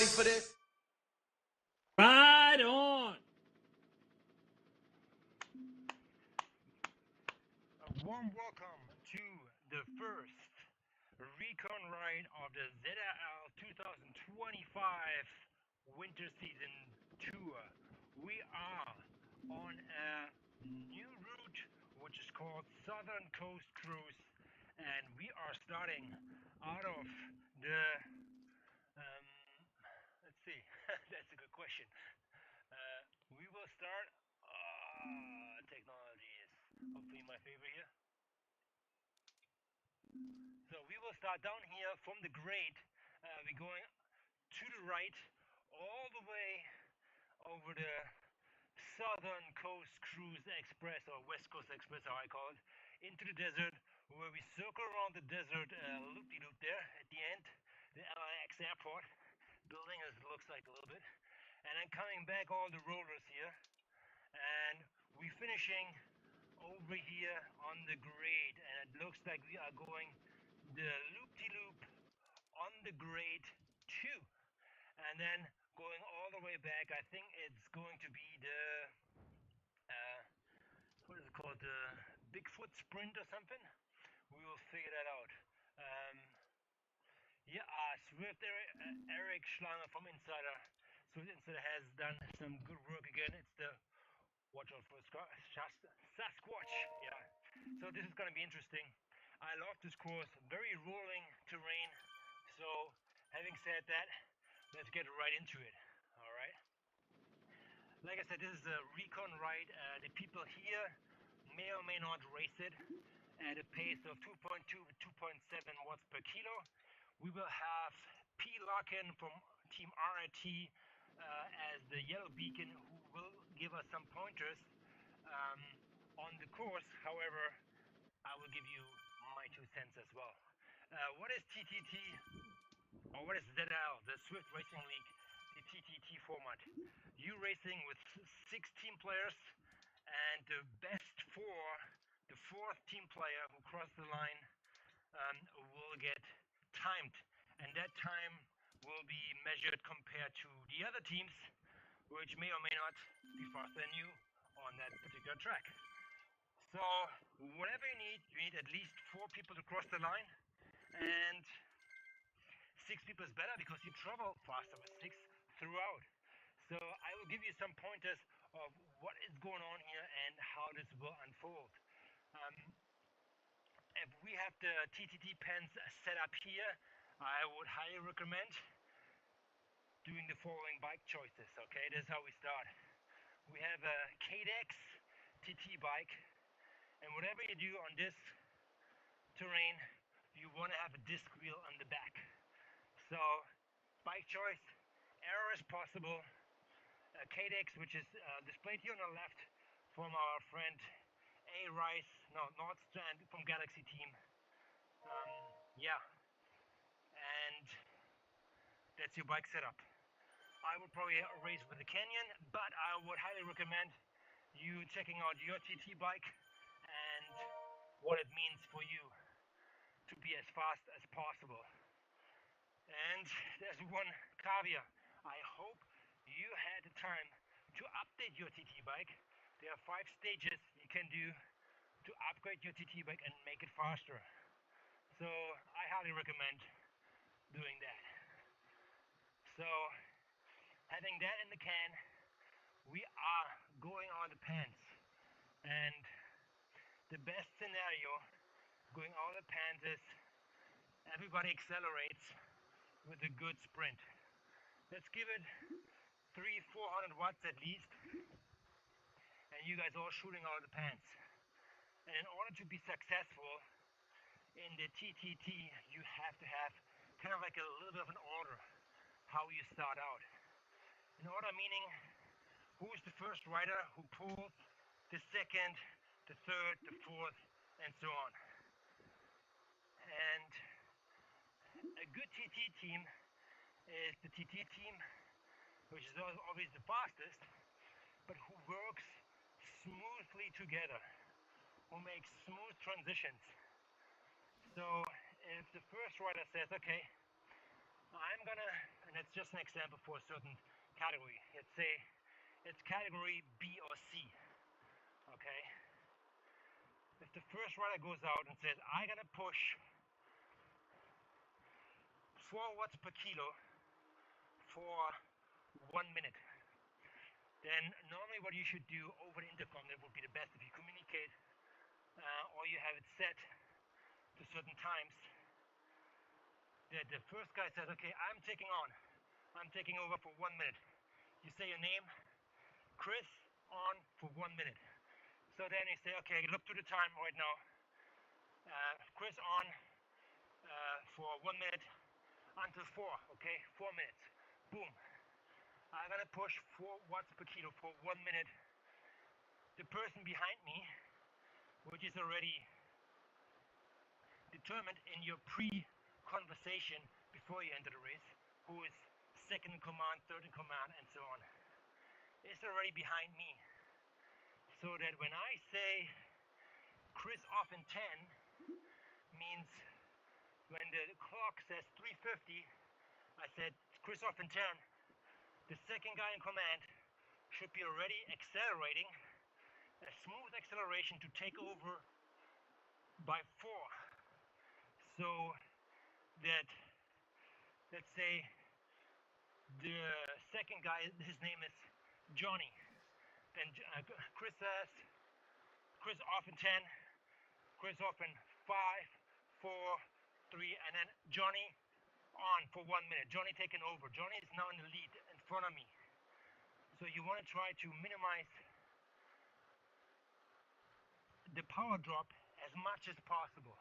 for this? Right on! A warm welcome to the first recon ride of the ZRL 2025 winter season tour. We are on a new route which is called Southern Coast Cruise, and we are starting out of the let's see, that's a good question. We will start. Technology is hopefully my favorite here. So we will start down here from the grade. We're going to the right, all the way over the Southern Coast Cruise Express, or West Coast Express, how I call it, into the desert, where we circle around the desert loop-de-loop there at the end, the LAX airport building, as it looks like a little bit, and then coming back all the rollers here, and we're finishing over here on the grade, and it looks like we are going the loop-de-loop on the grade 2, and then going all the way back. I think it's going to be the what is it called, the Bigfoot Sprint or something. We will figure that out. Zwift Eric Schlanger from Zwift Insider has done some good work again. It's the watch out for Sasquatch. Yeah, so this is going to be interesting. I love this course, very rolling terrain. So having said that, let's get right into it. All right, like I said, this is a recon ride. The people here may or may not race it at a pace of 2.2 to 2.7 watts per kilo. We will have P. Larkin from Team RIT as the yellow beacon, who will give us some pointers on the course. However, I will give you my 2 cents as well. What is TTT, or what is ZRL, the Zwift Racing League, the TTT format? You racing with 6 team players, and the best 4, the 4th team player who crosses the line will get timed, and that time will be measured compared to the other teams, which may or may not be faster than you on that particular track. So whatever you need at least 4 people to cross the line, and 6 people is better because you travel faster with 6 throughout. So I will give you some pointers of what is going on here and how this will unfold. If we have the TTT pens set up here, I would highly recommend doing the following bike choices. Okay, this is how we start. We have a KDX TT bike, and whatever you do on this terrain, you want to have a disc wheel on the back. So bike choice, error is possible. KDX, which is displayed here on the left from our friend Nordstrand from Galaxy Team. And that's your bike setup. I would probably race with the Canyon, but I would highly recommend you checking out your TT bike and what it means for you to be as fast as possible. And there's one caveat. I hope you had the time to update your TT bike. There are 5 stages you can do to upgrade your TT bike and make it faster. So I highly recommend doing that. So having that in the can, we are going on the pants, and the best scenario going on the pants is everybody accelerates with a good sprint. Let's give it 300-400 watts at least, and you guys all shooting out of the pants. And in order to be successful in the TTT, you have to have kind of like a little bit of an order how you start out. An order meaning who is the first rider who pulls, the second, the third, the fourth, and so on. And a good TT team is the TT team, which is always the fastest, but who works smoothly together, who makes smooth transitions. So if the first rider says, okay, I'm gonna, and let's just an example for a certain category. Let's say it's category B or C. Okay. If the first rider goes out and says, I'm gonna push 4 watts per kilo for 1 minute, then normally what you should do over the intercom, that would be the best if you communicate or you have it set to certain times, that the first guy says, okay, I'm taking over for 1 minute. You say your name, Chris, on for 1 minute. So then you say, okay, look to the time right now. Chris on for 1 minute until 4, okay, 4 minutes. Boom. I'm gonna push 4 watts per kilo for 1 minute. The person behind me, which is already determined in your pre-conversation before you enter the race, who is second in command, third in command, and so on, is already behind me. So that when I say Chris off in 10, means when the clock says 3:50, I said Chris off in 10, the second guy in command should be already accelerating, a smooth acceleration to take over by 4. So that, let's say, the second guy, his name is Johnny. Then Chris says, Chris off in 10, Chris off in 5, 4, 3, and then Johnny on for 1 minute. Johnny taking over. Johnny is now in the lead in front of me. So you want to try to minimize the power drop as much as possible.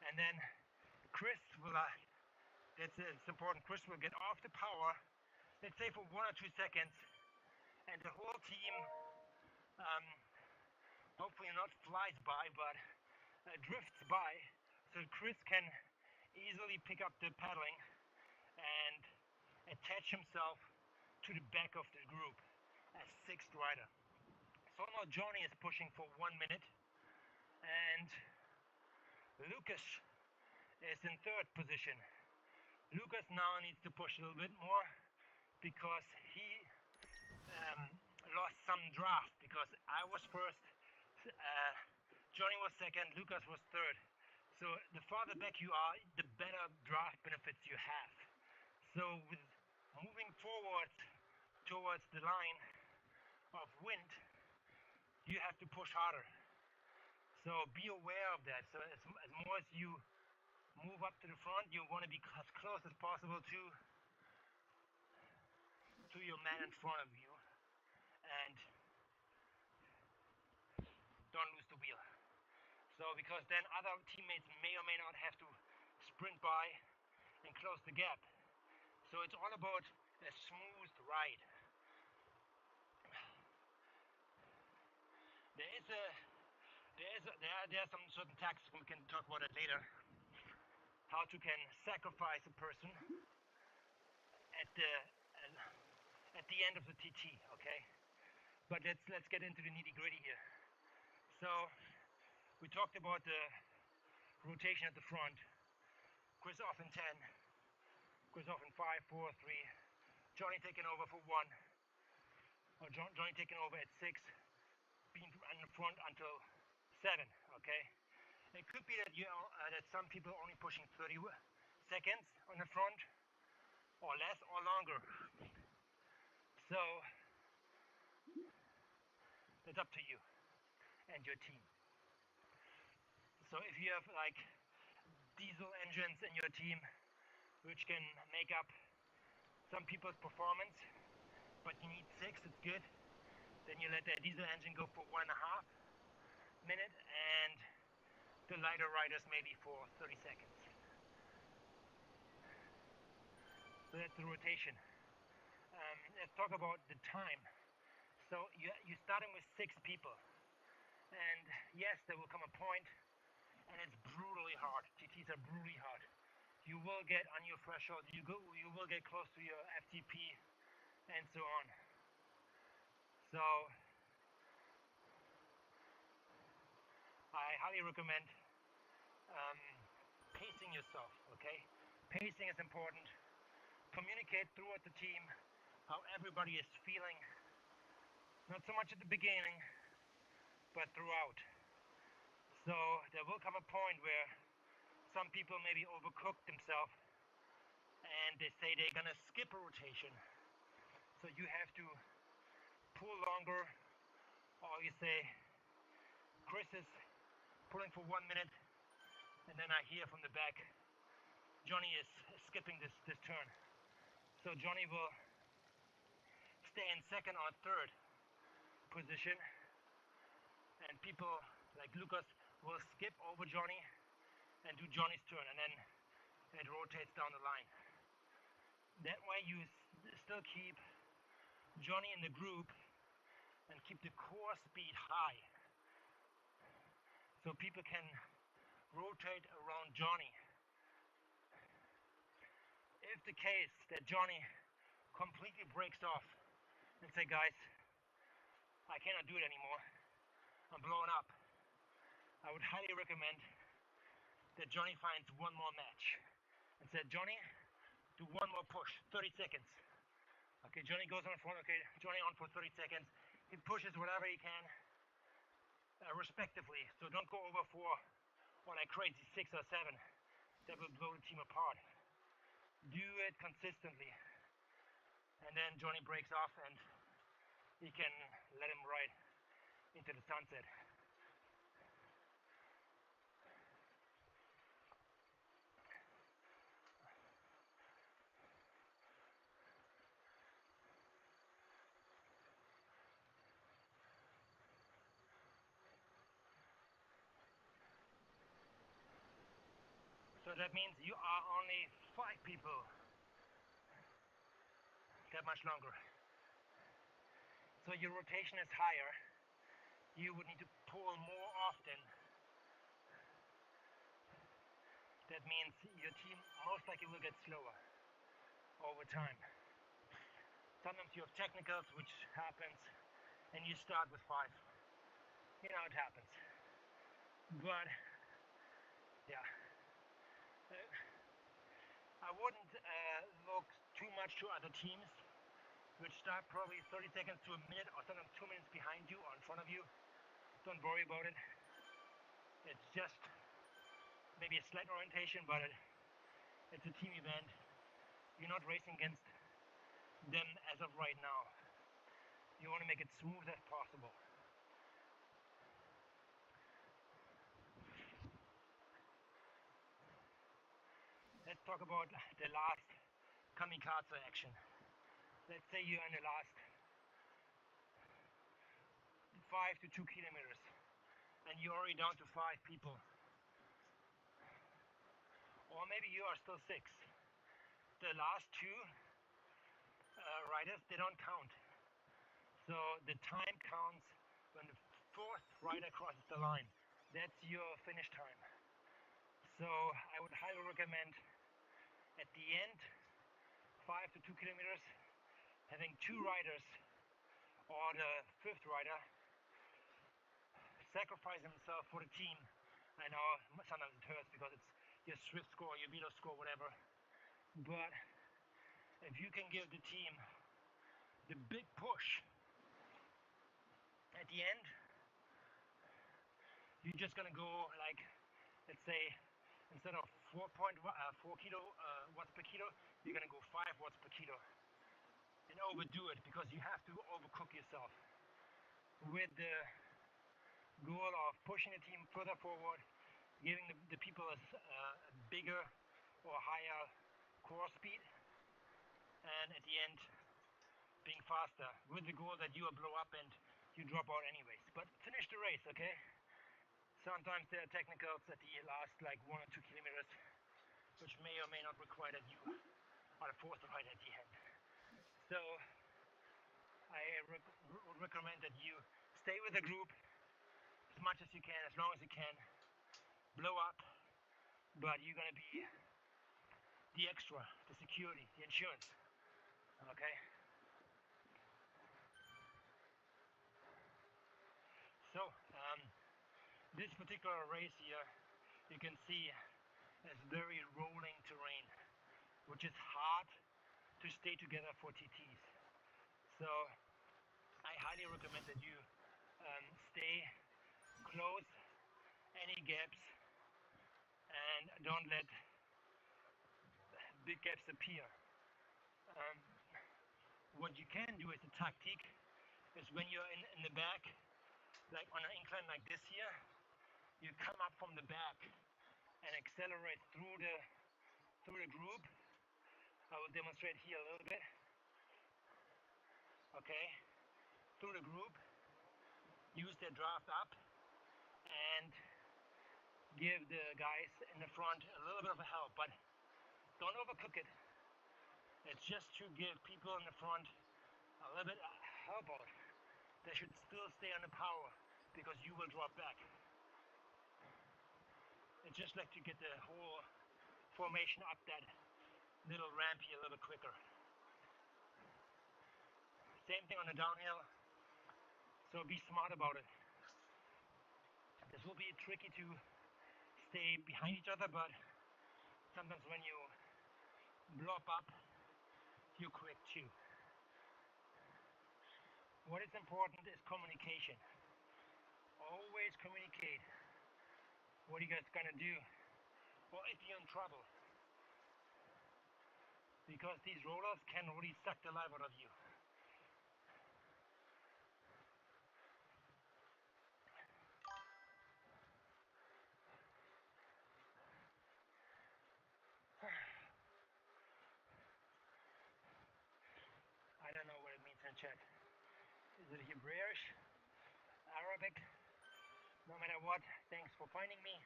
And then Chris will, it's important, Chris will get off the power, let's say for 1 or 2 seconds, and the whole team hopefully not flies by, but drifts by, so Chris can easily pick up the paddling and attach himself to the back of the group as 6th rider. So now Johnny is pushing for 1 minute, and Lucas is in 3rd position. Lucas now needs to push a little bit more because he lost some draft, because I was 1st, Johnny was 2nd, Lucas was 3rd. So the farther back you are, the better draft benefits you have. So with moving forward towards the line of wind, you have to push harder. So be aware of that. So as more as you move up to the front, you want to be as close as possible to your man in front of you, and don't lose the wheel. So because then other teammates may or may not have to sprint by and close the gap. So it's all about a smooth ride. There are some certain tactics, we can talk about it later, how to can sacrifice a person at the end of the TT, okay? But let's get into the nitty-gritty here. So we talked about the rotation at the front. Chris off in 10, Chris off in 5, 4, 3, Johnny taking over for 1, or Johnny taking over at 6, being in the front until 7, okay? It could be that that some people are only pushing 30 seconds on the front, or less or longer. So that's up to you and your team. So if you have like diesel engines in your team, which can make up some people's performance, but you need 6, it's good. Then you let that diesel engine go for 1.5 minute, and the lighter riders maybe for 30 seconds. So that's the rotation. Let's talk about the time. So you're starting with 6 people, and yes, there will come a point, and it's brutally hard. TTs are brutally hard. You will get on your threshold. You will get close to your FTP, and so on. So I highly recommend pacing yourself. Okay, pacing is important. communicate throughout the team how everybody is feeling, not so much at the beginning, but throughout. So there will come a point where some people maybe overcook themselves and they say they're gonna skip a rotation. So you have to pull longer, or you say, Chris is pulling for 1 minute, and then I hear from the back, Johnny is skipping this turn. So Johnny will stay in second or third position, and people like Lucas will skip over Johnny and do Johnny's turn, and then it rotates down the line. That way you still keep Johnny in the group and keep the core speed high, so people can rotate around Johnny. If the case that Johnny completely breaks off and say, guys, I cannot do it anymore, I'm blowing up, I would highly recommend that Johnny finds one more match and said, Johnny, do one more push, 30 seconds. Okay, Johnny goes on front, okay, Johnny on for 30 seconds. He pushes whatever he can, respectively. So don't go over for, like crazy 6 or 7. That will blow the team apart. Do it consistently. And then Johnny breaks off and he can let him ride into the sunset. So that means you are only 5 people that much longer. So your rotation is higher. You would need to pull more often. That means your team most likely will get slower over time. Sometimes you have technicals, which happens, and you start with 5. You know, it happens. But yeah, I wouldn't look too much to other teams which start probably 30 seconds to a minute or sometimes 2 minutes behind you or in front of you. Don't worry about it. It's just maybe a slight orientation, but it's a team event. You're not racing against them as of right now. You want to make it smooth as possible. Let's talk about the last kamikaze action. Let's say you're in the last 5 to 2 kilometers and you're already down to 5 people. Or maybe you are still 6. The last 2 riders, they don't count. So the time counts when the 4th rider crosses the line. That's your finish time. So I would highly recommend at the end, 5 to 2 kilometers, having 2 riders or the 5th rider sacrifice himself for the team. I know sometimes it hurts because it's your Zwift score, your Velo score, whatever. But if you can give the team the big push at the end, you're just gonna go like, let's say, instead of 4 kilo watts per kilo, you're gonna go 5 watts per kilo and overdo it, because you have to overcook yourself with the goal of pushing the team further forward, giving the people a bigger or higher core speed, and at the end being faster, with the goal that you will blow up and you drop out anyways. But finish the race, okay? Sometimes there are technicals at the last like 1 or 2 kilometers, which may or may not require that you are the 4th rider at the end. So I would recommend that you stay with the group as much as you can, as long as you can. Blow up, but you're gonna be the extra, the security, the insurance. Okay? So this particular race here, you can see, is very rolling terrain, which is hard to stay together for TTs. So I highly recommend that you stay close any gaps and don't let big gaps appear. What you can do as a tactic is when you're in the back, like on an incline like this here, you come up from the back and accelerate through the group. I will demonstrate here a little bit. Okay, through the group, use the draft up and give the guys in the front a little bit of a help, but don't overcook it. It's just to give people in the front a little bit help out. They should still stay on the power because you will drop back. It's just like to get the whole formation up that little ramp here a little bit quicker. Same thing on the downhill, so be smart about it. This will be tricky to stay behind each other, but sometimes when you blow up, you're quick too. What is important is communication. Always communicate what you guys gonna do, or if you're in trouble, because these rollers can really suck the life out of you. I don't know what it means in chat. Is it Hebrewish? Arabic? No matter what, thanks for finding me.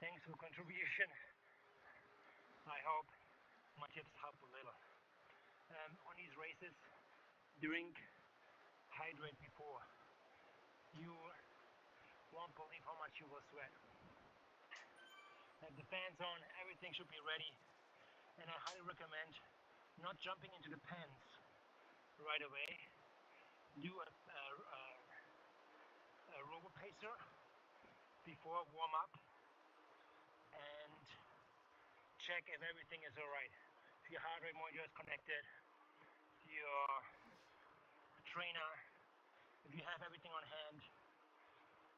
Thanks for contribution. I hope my tips help a little. On these races, drink, hydrate before. You won't believe how much you will sweat. Have the fans on, everything should be ready. And I highly recommend not jumping into the pens right away. Do a robo pacer before warm up and check if everything is alright. If your heart rate monitor is connected, your trainer, if you have everything on hand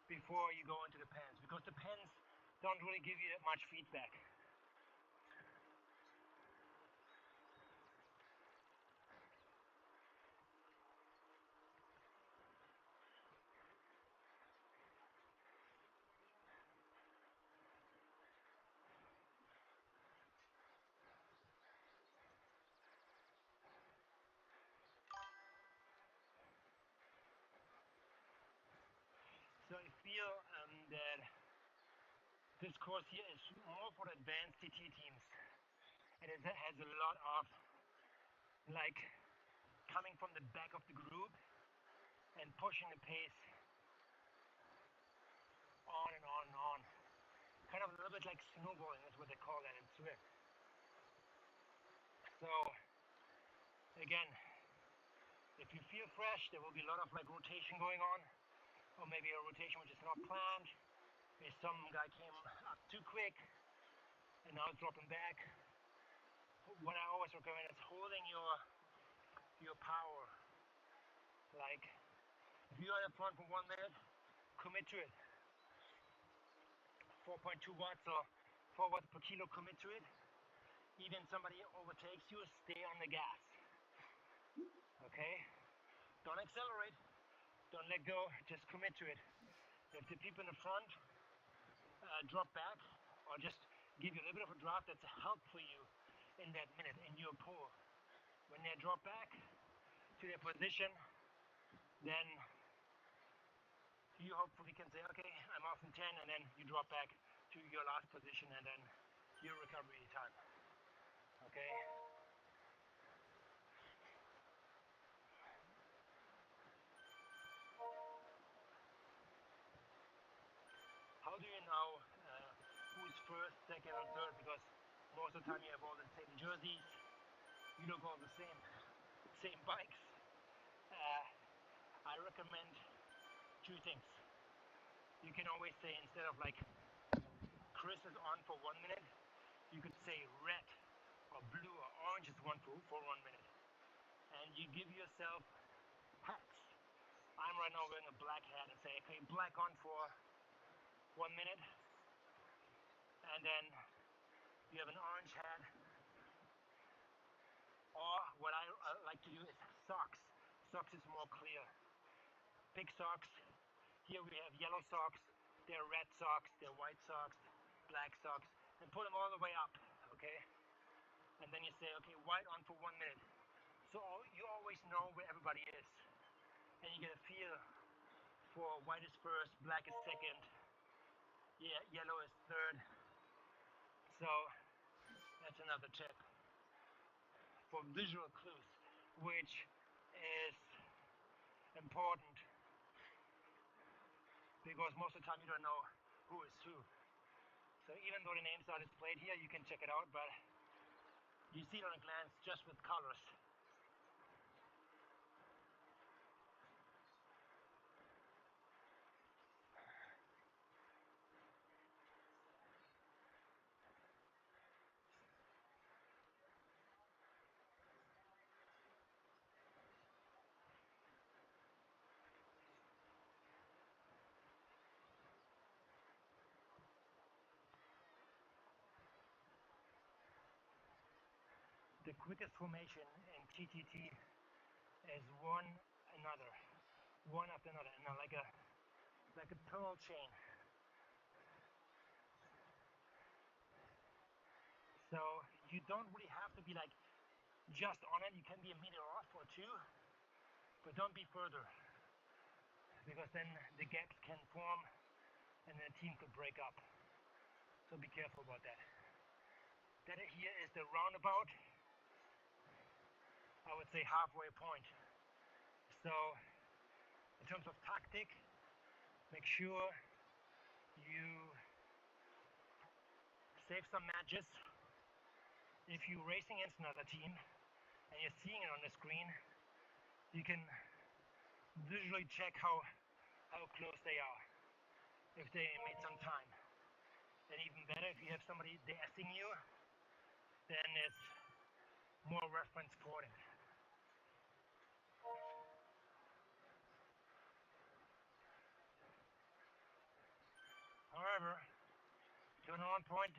before you go into the pens, because the pens don't really give you that much feedback. So I feel that this course here is more for the advanced TT teams, and it has a lot of like coming from the back of the group and pushing the pace on and on and on. Kind of a little bit like snowballing, that's what they call that in Zwift. So again, if you feel fresh, there will be a lot of like rotation going on, or maybe a rotation which is not planned. If some guy came up too quick and now it's dropping back. What I always recommend is holding your power. Like if you're in the front for 1 minute, commit to it. 4.2 watts or 4 watts per kilo, commit to it. Even somebody overtakes you, stay on the gas. Okay? Don't accelerate, don't let go, just commit to it. If the people in the front drop back or just give you a little bit of a drop, that's a help for you in that minute in your pull. When they drop back to their position, then you hopefully can say, okay, I'm off in 10, and then you drop back to your last position and then your recovery time. Okay? How do you know who's first, second, and third? Because most of the time you have all the same jerseys, you look all the same bikes. I recommend 2 things. You can always say, instead of like Chris is on for 1 minute, you could say red or blue or orange is one for 1 minute. And you give yourself hats. I'm right now wearing a black hat and say, okay, black on for 1 minute. And then you have an orange hat. Or what I like to do is socks. Socks is more clear. Big socks. Here we have yellow socks. They're red socks. They're white socks. Black socks. And put them all the way up. Okay. And then you say, okay, white on for 1 minute. So you always know where everybody is. And you get a feel for white is first, black is second, yeah, yellow is third. So that's another tip for visual clues, which is important because most of the time you don't know who is who. So even though the names are displayed here, you can check it out, but you see it on a glance just with colors. The quickest formation in TTT is one after another, and like a pearl chain. So you don't really have to be like just on it. You can be a meter off or two, but don't be further, because then the gaps can form and the team could break up. So be careful about that. That here is the roundabout, I would say halfway point. So in terms of tactic, make sure you save some matches. If you're racing against another team and you're seeing it on the screen, you can visually check how close they are, if they made some time. And even better, if you have somebody de-essing you, then it's more reference important. However, to an on point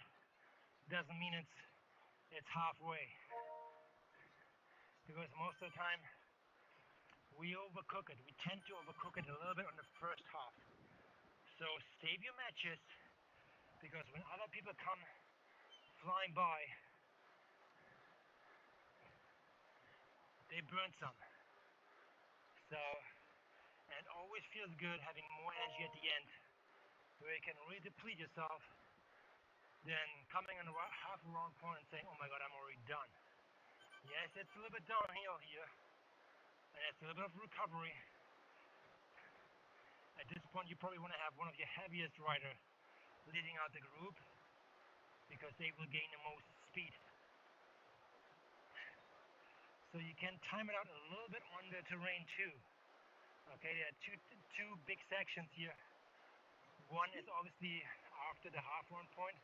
doesn't mean it's halfway, because most of the time we overcook it. We tend to overcook it a little bit on the first half. So save your matches, because when other people come flying by, they burn some. So, and it always feels good having more energy at the end, where you can really deplete yourself, than coming on the half a round point and saying, oh my god, I'm already done. Yes, it's a little bit downhill here, and it's a little bit of recovery. At this point, you probably want to have one of your heaviest riders leading out the group, because they will gain the most speed. So you can time it out a little bit on the terrain too. Okay, there are two big sections here. One is obviously after the half run point,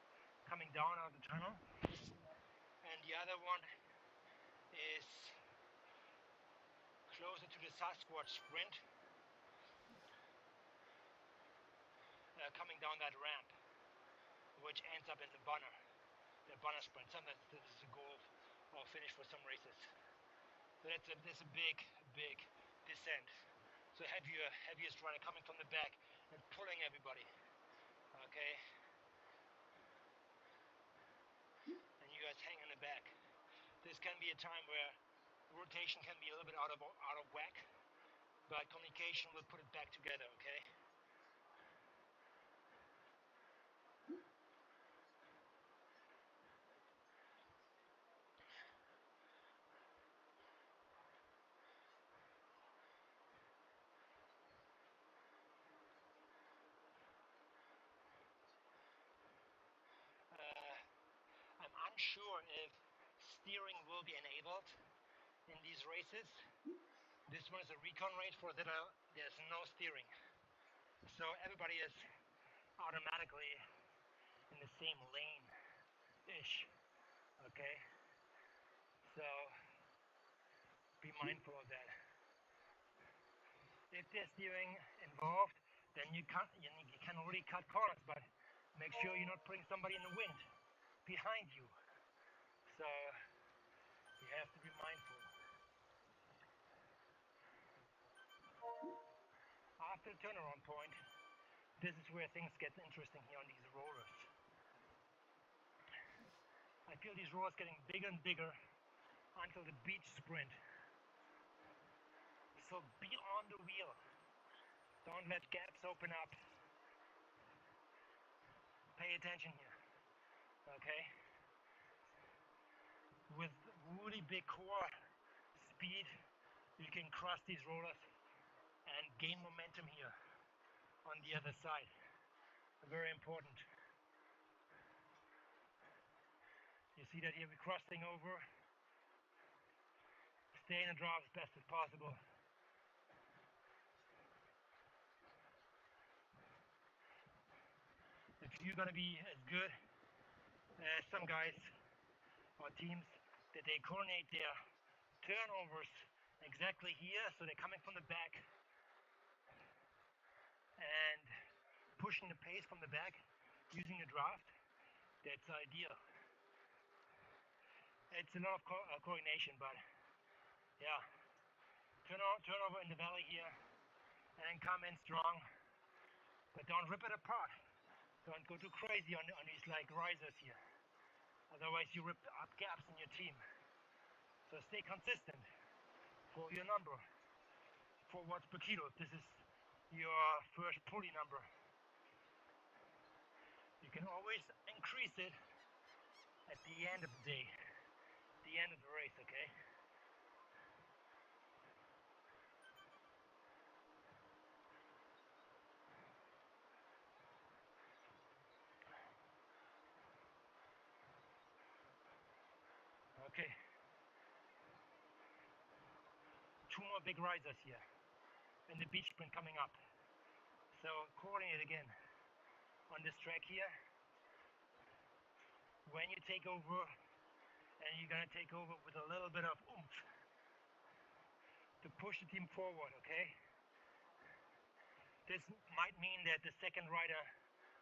coming down out of the tunnel, and the other one is closer to the Sasquatch sprint, coming down that ramp, which ends up in the Bunner sprint. Sometimes this is a goal or finish for some races. So that's a big descent. So heaviest rider coming from the back and pulling everybody. Okay. And you guys hang in the back. This can be a time where rotation can be a little bit out of whack, but communication will put it back together. Okay. I'm unsure if steering will be enabled in these races. This one is a recon race. For ZRL, there's no steering. So everybody is automatically in the same lane-ish. Okay? So be mindful of that. If there's steering involved, then you can already cut corners, but make sure you're not putting somebody in the wind behind you. So you have to be mindful. After the turnaround point, this is where things get interesting here on these rollers. I feel these rollers getting bigger and bigger until the beach sprint. So be on the wheel. Don't let gaps open up. Pay attention here. Okay? With really big core speed, you can cross these rollers and gain momentum here on the other side. Very important. You see that here we're crossing over. Stay in the draw as best as possible. If you're going to be as good as some guys or teams that they coordinate their turnovers exactly here, so they're coming from the back and pushing the pace from the back using the draft, that's ideal. It's a lot of coordination, but yeah, turnover in the valley here and come in strong, but don't rip it apart. Don't go too crazy on these like risers here, otherwise you rip up gaps in your team. So stay consistent for your number, for watts per kilo. This is your first pulley number. You can always increase it at the end of the day, the end of the race, okay? Okay. 2 more big risers here, and the beach sprint coming up. So coordinate again on this track here. When you take over, and you're gonna take over with a little bit of oomph to push the team forward, okay? This might mean that the second rider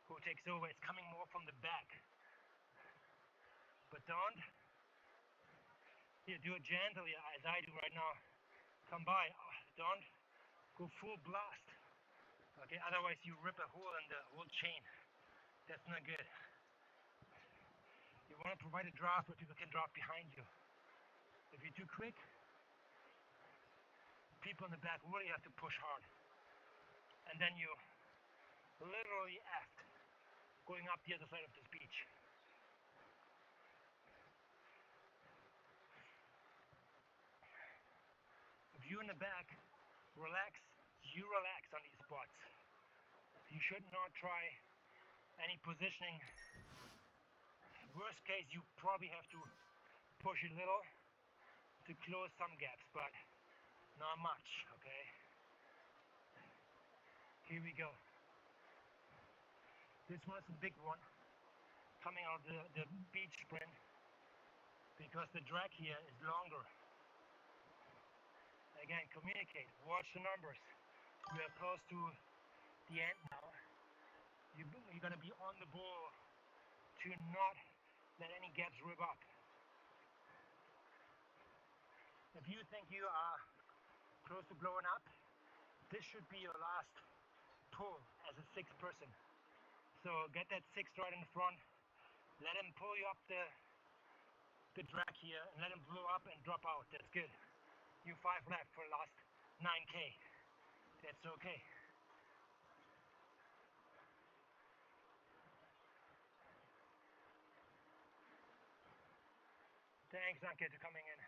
who takes over is coming more from the back. But don't, here, do it gently as I do right now. Come by, don't go full blast. Okay, otherwise you rip a hole in the whole chain. That's not good. You want to provide a draft where people can draft behind you. If you're too quick, people in the back really have to push hard. And then you literally aft going up the other side of this beach. If you're in the back, relax, you relax on these spots. You should not try any positioning. Worst case, you probably have to push a little to close some gaps, but not much, okay? Here we go. This one's a big one, coming out of the beach sprint, because the drag here is longer. Again, communicate, watch the numbers. We are close to the end now. You're gonna be on the ball to not let any gaps rip up. If you think you are close to blowing up, this should be your last pull as a 6th person. So get that 6th right in the front, let him pull you up the drag here and let him blow up and drop out. That's good. You 5 left for the last 9K. That's okay. Thanks, Anke, for coming in.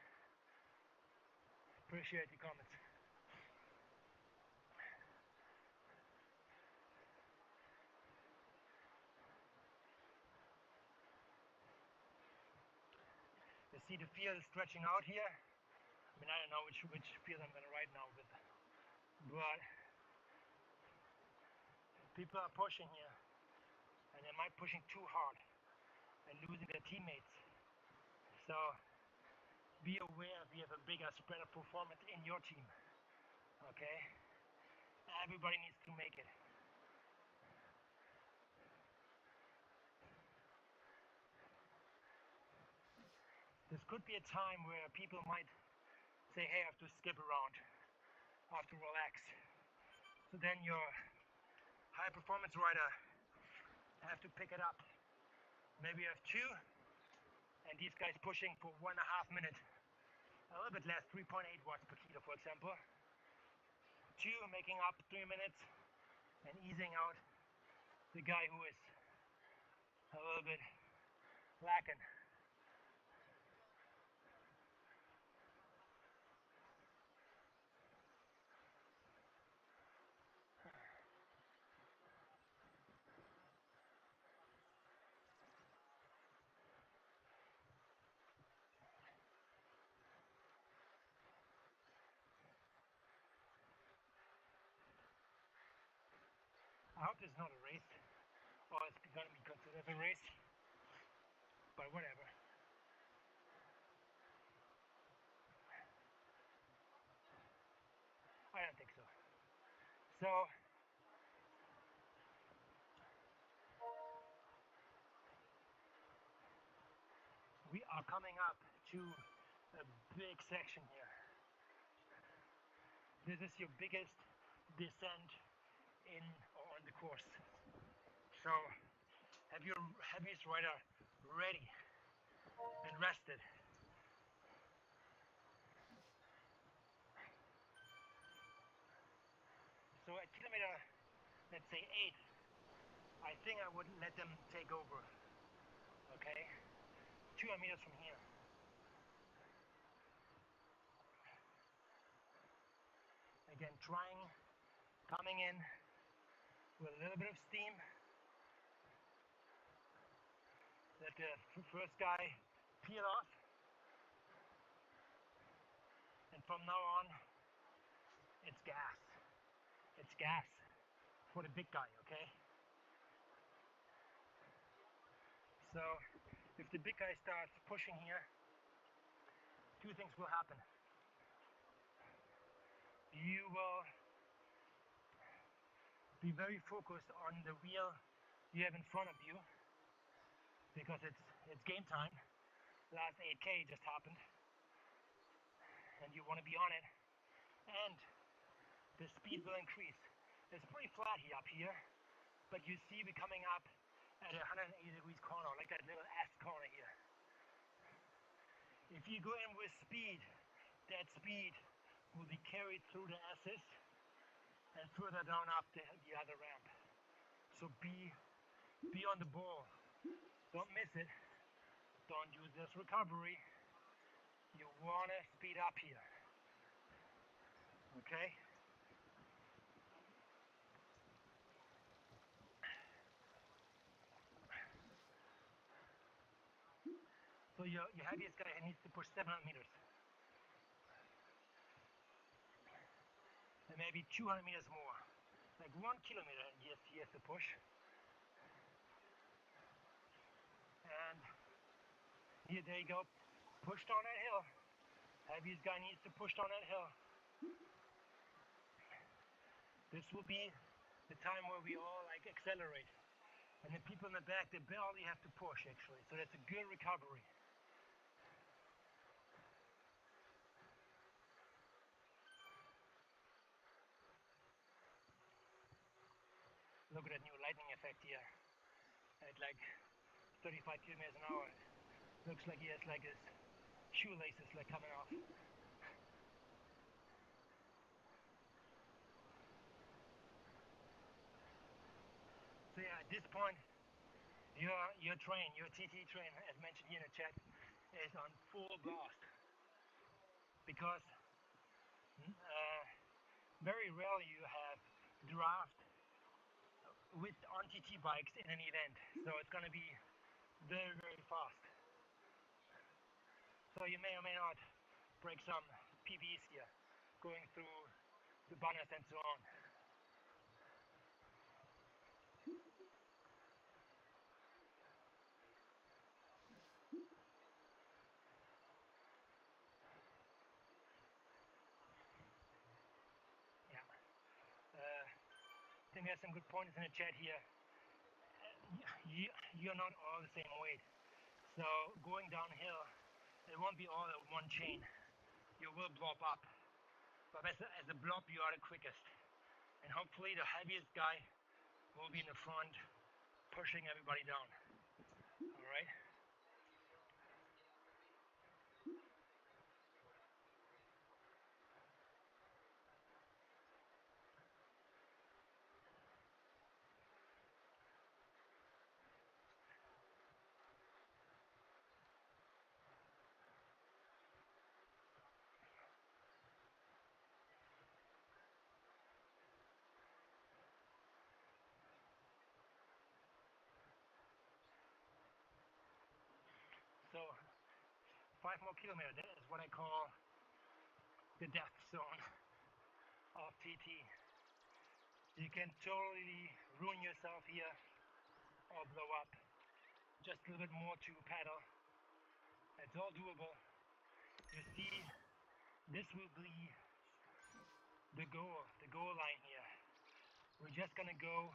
Appreciate your comments. You see the field is stretching out here. I mean, I don't know which field I'm going to ride now with, but people are pushing here, and they might pushing too hard and losing their teammates. So be aware if you have a bigger spread of performance in your team. Okay? Everybody needs to make it. This could be a time where people might say, hey, I have to skip around, I have to relax. So then your high performance rider have to pick it up. Maybe you have two, and these guys pushing for 1.5 minutes, a little bit less, 3.8 watts per kilo, for example. Two making up 3 minutes and easing out the guy who is a little bit lacking. I hope this is not a race, or it's going to be considered a race, but whatever. I don't think so. So, we are coming up to a big section here. This is your biggest descent in or on the course. So have your heaviest rider ready and rested. So at kilometer, let's say 8, I think I wouldn't let them take over. Okay, 200 meters from here. Again, coming in with a little bit of steam. Let the first guy peel off. And from now on, it's gas. It's gas for the big guy, okay? So if the big guy starts pushing here, two things will happen. You will be very focused on the wheel you have in front of you, because it's game time. Last 8K just happened, and you want to be on it, and the speed will increase. It's pretty flat here up here, but you see we're coming up at a 180 degrees corner, like that little S corner here. If you go in with speed, that speed will be carried through the S's and further down up the other ramp. So be on the ball. Don't miss it. Don't use this recovery. You want to speed up here. Okay? So your heaviest guy needs to push 700 meters. And maybe 200 meters more. Like 1 kilometer, yes, he has to push. And here, there you go. Push down that hill. Heaviest guy needs to push down that hill. This will be the time where we all like accelerate. And the people in the back, they barely have to push actually. So that's a good recovery. Look at that new lightning effect here. At like 35 kilometers an hour. Looks like he has like his shoelaces like coming off. So yeah, at this point, your train, your TT train, as mentioned here in the chat, is on full blast. Because very rarely you have draft on TT bikes in an event. So it's going to be very, very fast. So you may or may not break some PBs here, going through the banners and so on. think we have some good points in the chat here. You're not all the same weight. So going downhill, it won't be all at one chain. You will blob up. But as a blob, you are the quickest. And hopefully the heaviest guy will be in the front, pushing everybody down. All right? So 5 more kilometers, that is what I call the death zone of TT. You can totally ruin yourself here or blow up. Just a little bit more to paddle. It's all doable. You see, this will be the goal line here. We're just gonna go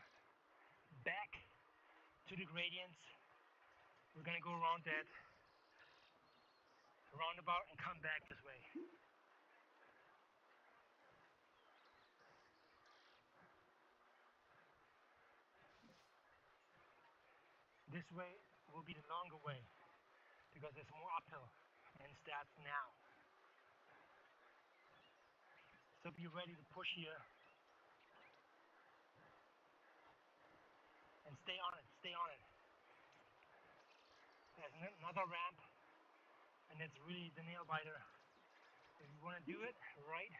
back to the gradients. We're gonna go around that roundabout and come back this way. This way will be the longer way because there's more uphill and it starts now. So be ready to push here and stay on it, stay on it. There's another ramp and it's really the nail biter. If you want to do it right,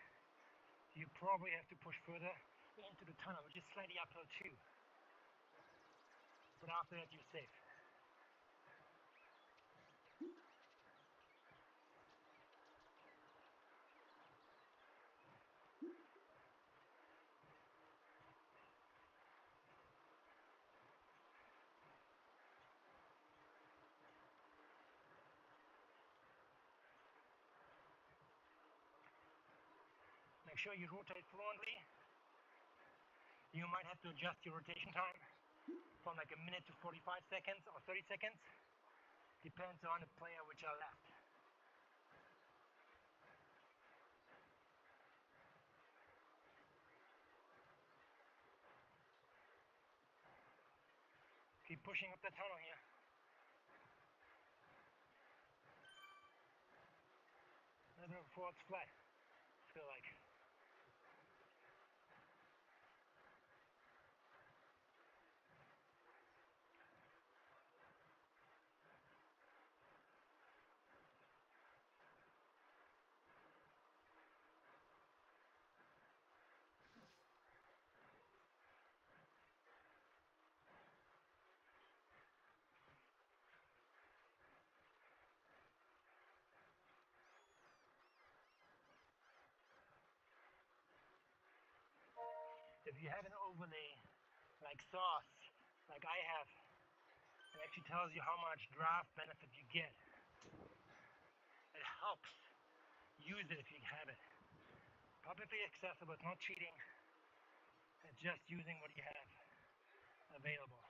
you probably have to push further into the tunnel, which is slightly uphill too. But after that, you're safe. Make sure you rotate fluently. You might have to adjust your rotation time from like a minute to 45 seconds or 30 seconds. Depends on the player which are left. Keep pushing up the tunnel here. A little bit before it's flat, I feel like. If you have an overlay like sauce, like I have, it actually tells you how much draft benefit you get. It helps. Use it if you have it. Publicly accessible, it's not cheating. It's just using what you have available.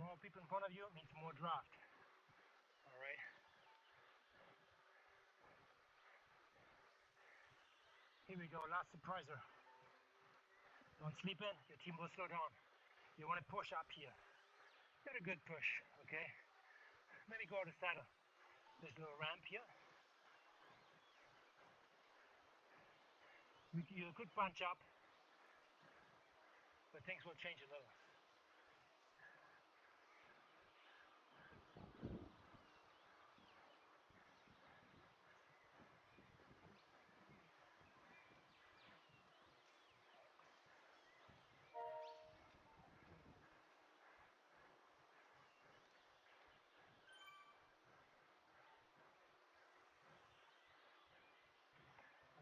More people in front of you means more draft. All right. Here we go, last surpriser. Don't sleep in, your team will slow down. You want to push up here. Get a good push, okay? Maybe go to the saddle. There's a little ramp here. We do a good bunch up, but things will change a little.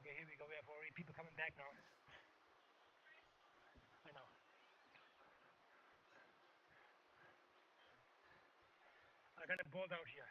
Okay, here we go. We have already people coming back now. I know. I'm gonna bolt out here.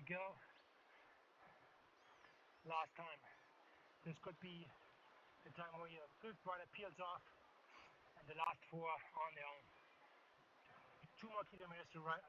go. Last time. This could be the time where your Swift rider peels off and the last 4 on their own. 2 more kilometers to ride.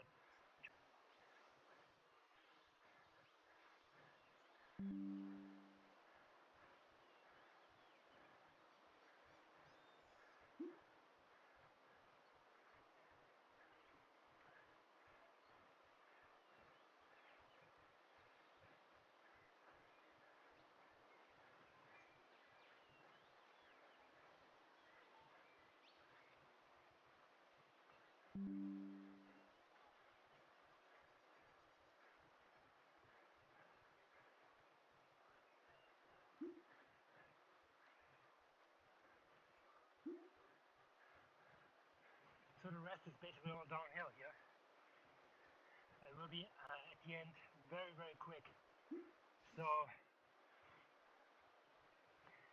So the rest is basically all downhill here. It will be at the end very, very quick. So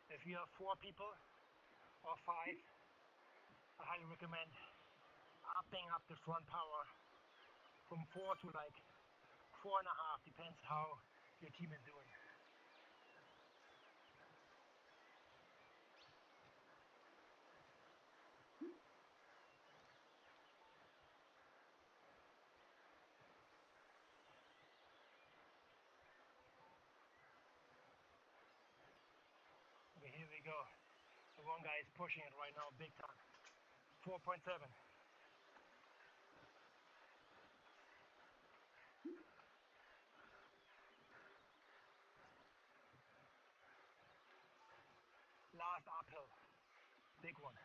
if you have 4 people or 5, I highly recommend upping up the front power from 4 to like 4.5, depends how your team is doing. Okay, here we go. The one guy is pushing it right now big time. 4.7. Last uphill. Big one.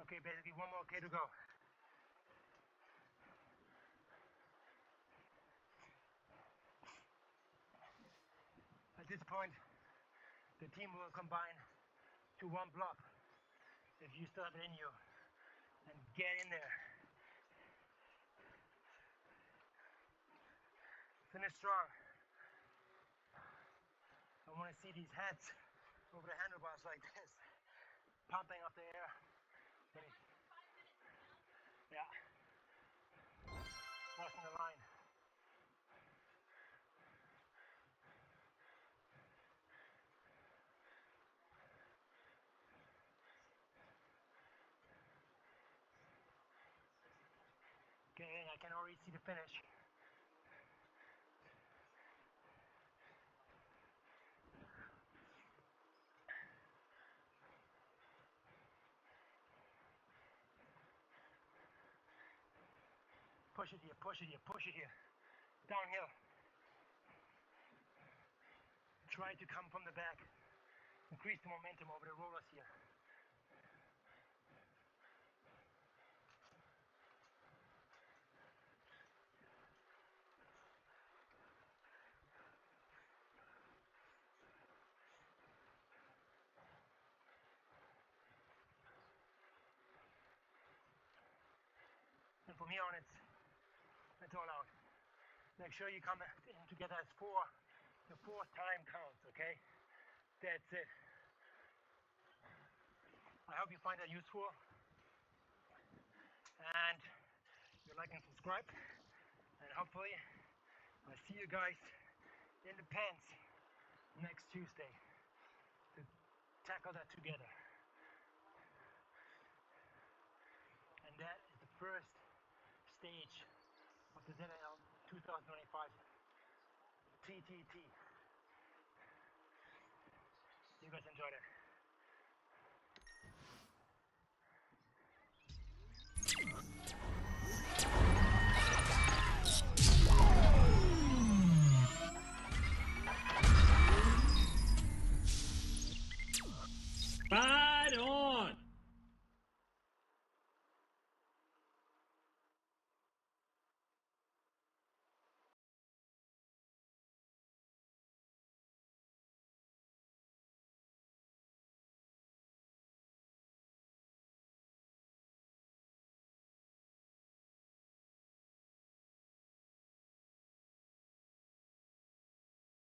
Okay, basically 1 more K to go. At this point, the team will combine to 1 block if you still have it in you, and get in there. Finish strong. I want to see these heads over the handlebars like this, pumping up the air. Yeah, crossing the line. Okay, I can already see the finish. Push it here, push it here, push it here. Downhill. Try to come from the back. Increase the momentum over the rollers here. And from here on, it's all out. Make sure you come in together as 4. The 4th time counts, okay? That's it. I hope you find that useful. And you like and subscribe. And hopefully, I'll see you guys in the pens next Tuesday to tackle that together. And that is the first stage of the ZRL 2025 TTT. You guys enjoyed it.